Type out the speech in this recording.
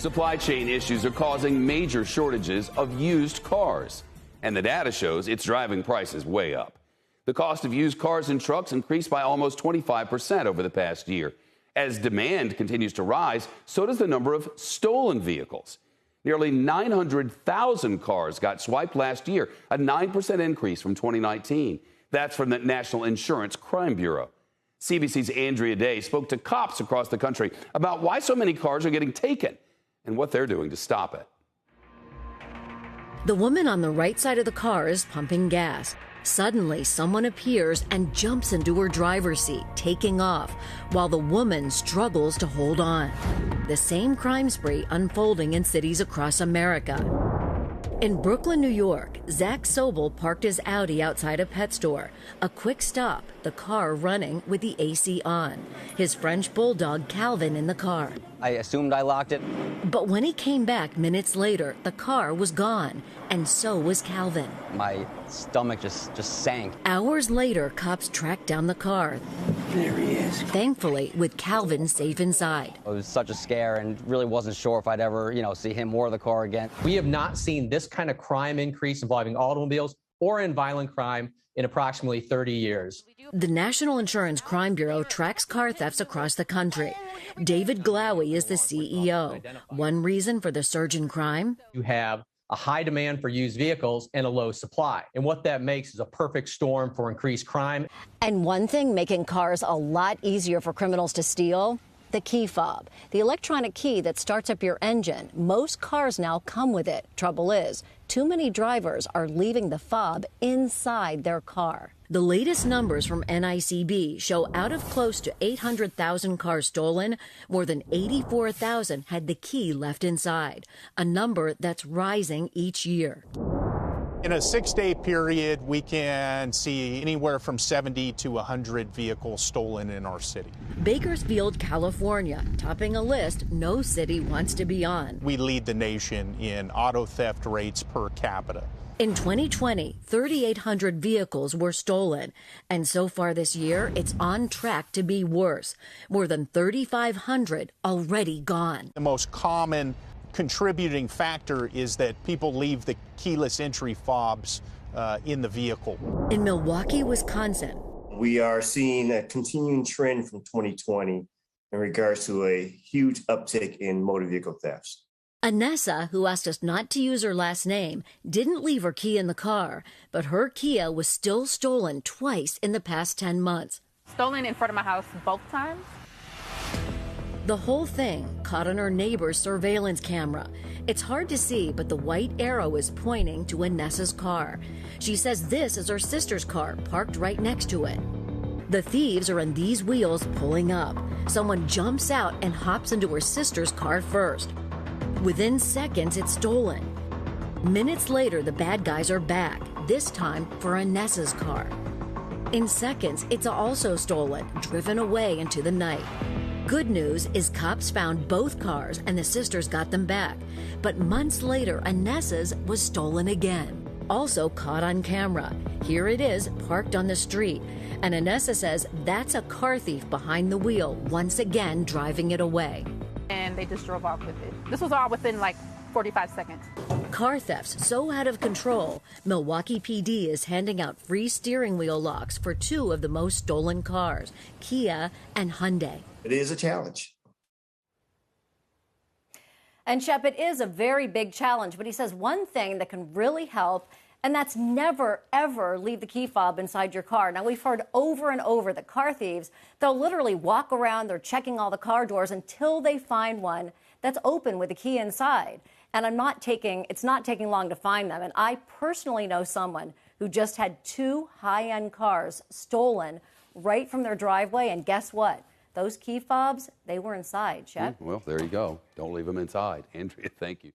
Supply chain issues are causing major shortages of used cars, and the data shows it's driving prices way up. The cost of used cars and trucks increased by almost 25% over the past year. As demand continues to rise, so does the number of stolen vehicles. Nearly 900,000 cars got swiped last year, a 9% increase from 2019. That's from the National Insurance Crime Bureau. CBC's Andrea Day spoke to cops across the country about why so many cars are getting taken and what they're doing to stop it. The woman on the right side of the car is pumping gas. Suddenly, someone appears and jumps into her driver's seat, taking off, while the woman struggles to hold on. The same crime spree unfolding in cities across America. In Brooklyn, New York, Zach Sobel parked his Audi outside a pet store. A quick stop, the car running with the AC on. His French bulldog, Calvin, in the car. I assumed I locked it. But when he came back minutes later, the car was gone, and so was Calvin. My stomach just sank. Hours later, cops tracked down the car. There he is. Thankfully, with Calvin safe inside. It was such a scare and really wasn't sure if I'd ever, see him or the car again. We have not seen this kind of crime increase involving automobiles or in violent crime in approximately 30 years. The National Insurance Crime Bureau tracks car thefts across the country. David Glowy is the CEO. One reason for the surge in crime? You have a high demand for used vehicles and a low supply. And what that makes is a perfect storm for increased crime. And one thing making cars a lot easier for criminals to steal: the key fob, the electronic key that starts up your engine. Most cars now come with it. Trouble is, too many drivers are leaving the fob inside their car. The latest numbers from NICB show out of close to 800,000 cars stolen, more than 84,000 had the key left inside, a number that's rising each year. In a 6-day period, we can see anywhere from 70 to 100 vehicles stolen in our city. Bakersfield, California, topping a list no city wants to be on. We lead the nation in auto theft rates per capita. In 2020, 3,800 vehicles were stolen, and so far this year, it's on track to be worse. More than 3,500 already gone. The most common contributing factor is that people leave the keyless entry fobs in the vehicle. In Milwaukee, Wisconsin, we are seeing a continuing trend from 2020 in regards to a huge uptick in motor vehicle thefts. Anessa, who asked us not to use her last name, didn't leave her key in the car, but her Kia was still stolen twice in the past 10 months. Stolen in front of my house both times. The whole thing caught on her neighbor's surveillance camera. It's hard to see, but the white arrow is pointing to Anessa's car. She says this is her sister's car, parked right next to it. The thieves are on these wheels pulling up. Someone jumps out and hops into her sister's car first. Within seconds, it's stolen. Minutes later, the bad guys are back, this time for Anessa's car. In seconds, it's also stolen, driven away into the night. Good news is cops found both cars and the sisters got them back. But months later, Anessa's was stolen again. Also caught on camera. Here it is, parked on the street. And Anessa says that's a car thief behind the wheel, once again driving it away. And they just drove off with it. This was all within like 45 seconds. Car thefts so out of control, Milwaukee PD is handing out free steering wheel locks for 2 of the most stolen cars, Kia and Hyundai. It is a challenge. And Shep, it is a very big challenge, but he says one thing that can really help, and that's never, ever leave the key fob inside your car. Now, we've heard over and over that car thieves, they'll literally walk around, they're checking all the car doors until they find one that's open with the key inside. And it's not taking long to find them. And I personally know someone who just had 2 high-end cars stolen right from their driveway. And guess what? Those key fobs, they were inside, Shep. Well, there you go. Don't leave them inside. Andrea, thank you.